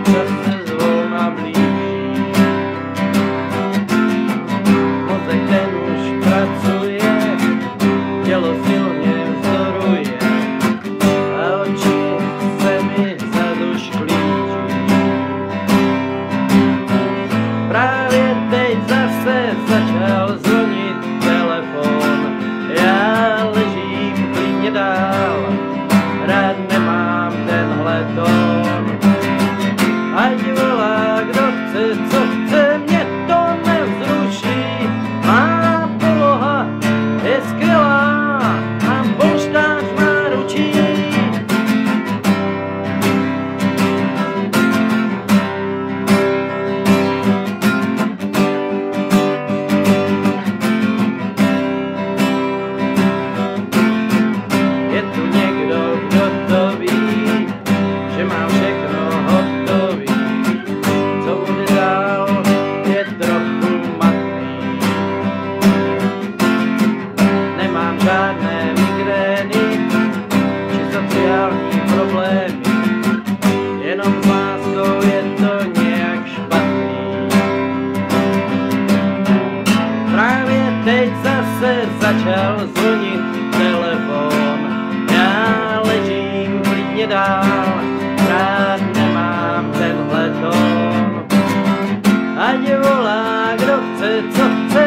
čas se zvolna blíží. Mozek ten už pracuje, tělo silně vzoruje a oči se mi zaduš klíčí. Právě teď zase začal zvonit telefon, já ležím klidně dál, rád nemám tenhle tón. Ať volá kdo chce, co chce, mě to nevzruší. Má poloha je skvělá, mám polštář v náručí. Je tu někdo, kdo to ví, že mám všechno hotový. Co bude dál, je trochu matný. Nemám žádné migrény či sociální problémy, jenom s láskou je to nějak špatný. Právě teď zase začal zvonit telefon, já ležím klidně dál, rád nemám tenhle tón. Ať volá kdo chce, co chce,